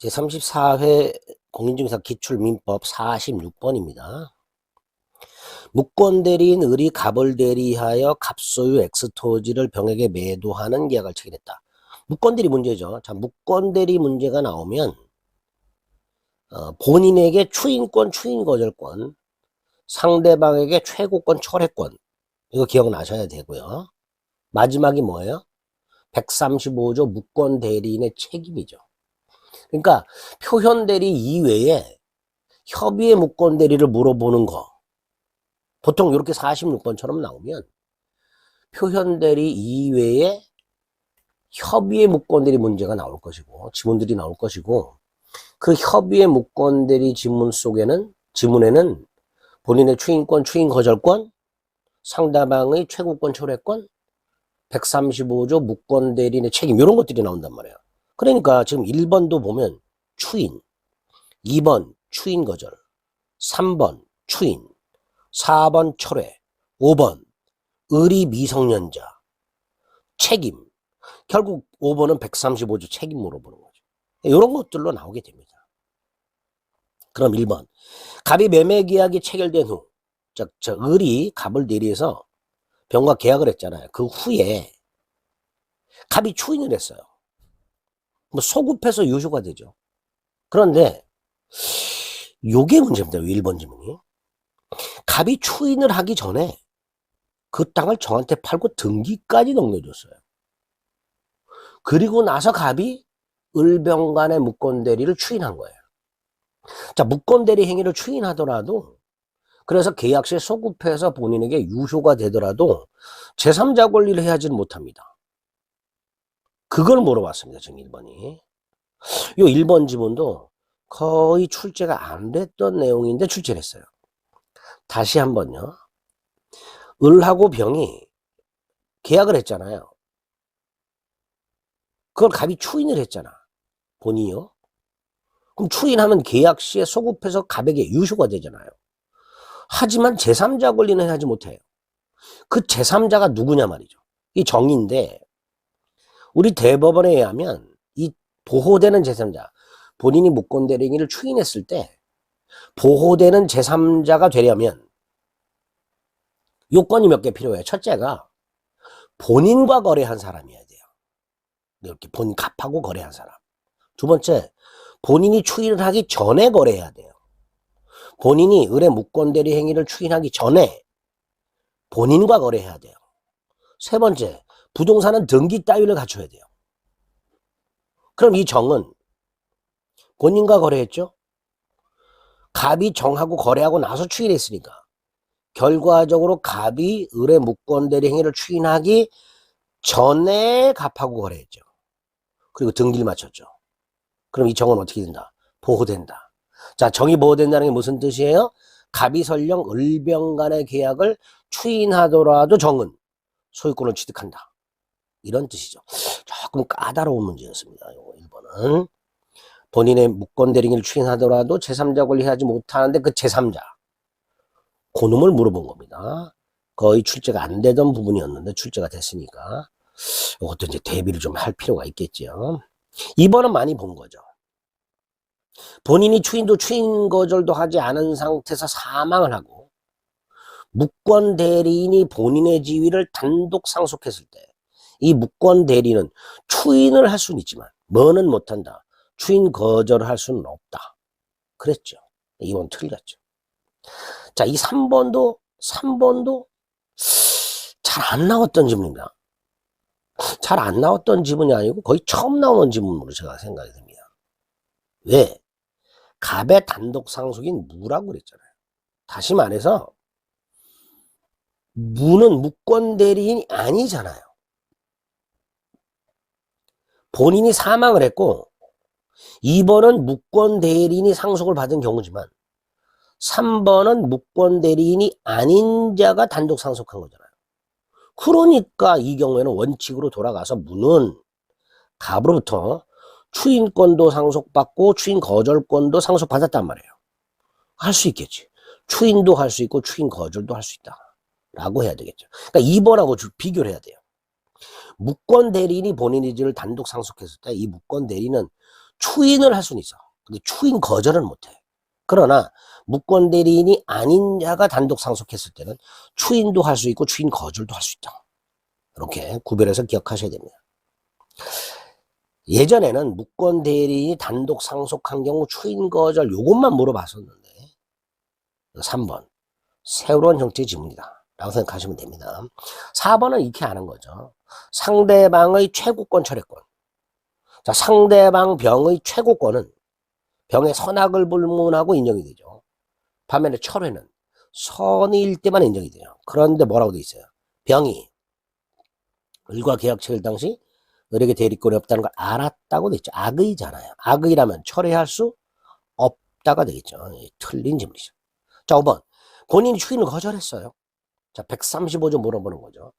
제34회 공인중개사 기출민법 46번입니다. 무권대리인 을이 갑을 대리하여 갑소유 X토지를 병에게 매도하는 계약을 체결했다. 무권대리 문제죠. 자, 무권대리 문제가 나오면 본인에게 추인권, 추인거절권, 상대방에게 최고권, 철회권, 이거 기억나셔야 되고요. 마지막이 뭐예요? 135조 무권대리인의 책임이죠. 그러니까 표현대리 이외에 협의의 무권대리를 물어보는 거, 보통 이렇게 46번처럼 나오면 표현대리 이외에 협의의 무권대리 문제가 나올 것이고 지문들이 나올 것이고, 그 협의의 무권대리 지문에는 본인의 추인권, 추인거절권, 상대방의 최고권, 철회권, 135조 무권대리인의 책임, 이런 것들이 나온단 말이에요. 그러니까 지금 1번도 보면 추인, 2번 추인거절, 3번 추인, 4번 철회, 5번 을이 미성년자, 책임. 결국 5번은 135조 책임 물어보는 거죠. 이런 것들로 나오게 됩니다. 그럼 1번. 갑이 매매계약이 체결된 후, 을이 갑을 대리해서 병과 계약을 했잖아요. 그 후에 갑이 추인을 했어요. 뭐 소급해서 유효가 되죠. 그런데 요게 문제입니다. 1번 지문이. 갑이 추인을 하기 전에 그 땅을 저한테 팔고 등기까지 넘겨줬어요. 그리고 나서 갑이 을병간의 무권대리를 추인한 거예요. 자, 무권대리 행위를 추인하더라도, 그래서 계약시에 소급해서 본인에게 유효가 되더라도 제3자 권리를 해야지는 못합니다. 그걸 물어봤습니다. 지금 1번이. 요 1번 지문도 거의 출제가 안 됐던 내용인데 출제를 했어요. 다시 한번요. 을하고 병이 계약을 했잖아요. 그걸 갑이 추인을 했잖아. 본인이요. 그럼 추인하면 계약 시에 소급해서 갑에게 유효가 되잖아요. 하지만 제3자 권리는 하지 못해요. 그 제3자가 누구냐 말이죠. 이 정의인데, 우리 대법원에 의하면 이 보호되는 제3자, 본인이 무권대리 행위를 추인했을 때 보호되는 제3자가 되려면 요건이 몇 개 필요해요. 첫째가 본인과 거래한 사람이어야 돼요. 이렇게 본인 갑하고 거래한 사람. 두 번째, 본인이 추인을 하기 전에 거래해야 돼요. 본인이 을의 무권대리 행위를 추인하기 전에 본인과 거래해야 돼요. 세 번째, 부동산은 등기 따위를 갖춰야 돼요. 그럼 이 정은 본인과 거래했죠? 갑이 정하고 거래하고 나서 추인했으니까 결과적으로 갑이 을의 무권대리 행위를 추인하기 전에 갑하고 거래했죠. 그리고 등기를 마쳤죠. 그럼 이 정은 어떻게 된다? 보호된다. 자, 정이 보호된다는 게 무슨 뜻이에요? 갑이 설령 을병간의 계약을 추인하더라도 정은 소유권을 취득한다. 이런 뜻이죠. 조금 까다로운 문제였습니다. 1번은 본인의 무권대리 행위를 추인하더라도 제3자 권리하지 못하는데 그 제3자, 그놈을 물어본 겁니다. 거의 출제가 안 되던 부분이었는데 출제가 됐으니까 이것도 이제 대비를 좀 할 필요가 있겠죠. 2번은 많이 본 거죠. 본인이 추인도 추인거절도 하지 않은 상태에서 사망을 하고 무권대리인이 본인의 지위를 단독 상속했을 때 이 무권대리는 추인을 할 수는 있지만 뭐는 못한다. 추인 거절을 할 수는 없다. 그랬죠. 2번 틀렸죠. 자, 이 3번도 잘 안 나왔던 지문입니다. 잘 안 나왔던 지문이 아니고 거의 처음 나오는 지문으로 제가 생각이 듭니다. 왜? 갑의 단독 상속인 무라고 그랬잖아요. 다시 말해서 무는 무권대리인이 아니잖아요. 본인이 사망을 했고 2번은 무권대리인이 상속을 받은 경우지만 3번은 무권대리인이 아닌 자가 단독 상속한 거잖아요. 그러니까 이 경우에는 원칙으로 돌아가서 무는 갑으로부터 추인권도 상속받고 추인 거절권도 상속받았단 말이에요. 할 수 있겠지. 추인도 할 수 있고 추인 거절도 할 수 있다 라고 해야 되겠죠. 그러니까 2번하고 비교를 해야 돼요. 무권 대리인이 본인의 지위를 단독 상속했을 때 이 무권 대리인은 추인을 할 수는 있어. 근데 추인 거절은 못해. 그러나 무권 대리인이 아닌 자가 단독 상속했을 때는 추인도 할 수 있고 추인 거절도 할 수 있다. 이렇게 구별해서 기억하셔야 됩니다. 예전에는 무권 대리인이 단독 상속한 경우 추인 거절 요것만 물어봤었는데 3번 새로운 형태의 지문이다 라고 생각하시면 됩니다. 4번은 이렇게 하는 거죠. 상대방의 최고권 철회권. 자, 상대방 병의 최고권은 병의 선악을 불문하고 인정이 되죠. 반면에 철회는 선의일 때만 인정이 돼요. 그런데 뭐라고 돼 있어요? 병이 을과 계약 체결 당시 을에게 대리권이 없다는 걸 알았다고 돼 있죠. 악의잖아요. 악의라면 철회할 수 없다가 되겠죠. 틀린 질문이죠. 자, 5번. 본인이 추인을 거절했어요. 자, 135조 물어보는 거죠.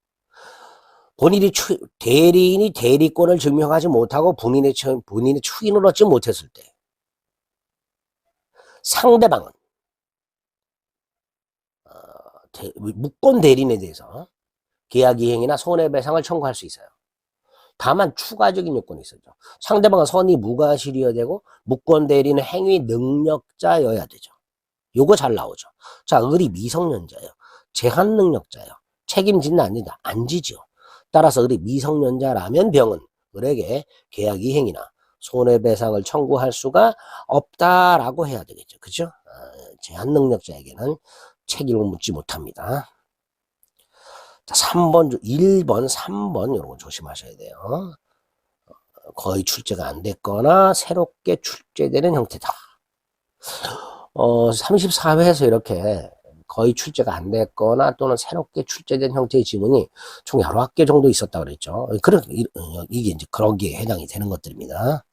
대리인이 대리권을 증명하지 못하고 본인의 추인을 얻지 못했을 때 상대방은 무권 대리인에 대해서 계약이행이나 손해배상을 청구할 수 있어요. 다만 추가적인 요건이 있었죠. 상대방은 선의 무과실이어야 되고 무권 대리인은 행위 능력자여야 되죠. 요거 잘 나오죠. 자, 을이 미성년자예요. 제한 능력자예요. 책임진다 안 진다? 안 지죠. 따라서 을이 미성년자라면 병은 을에게 계약 이행이나 손해배상을 청구할 수가 없다라고 해야 되겠죠. 그죠? 제한 능력자에게는 책임을 묻지 못합니다. 자, 1번, 3번 이런 거 조심하셔야 돼요. 거의 출제가 안 됐거나 새롭게 출제되는 형태다. 34회에서 이렇게 거의 출제가 안 됐거나 또는 새롭게 출제된 형태의 지문이 총 여러 개 정도 있었다 그랬죠. 이게 이제 그러기에 해당이 되는 것들입니다.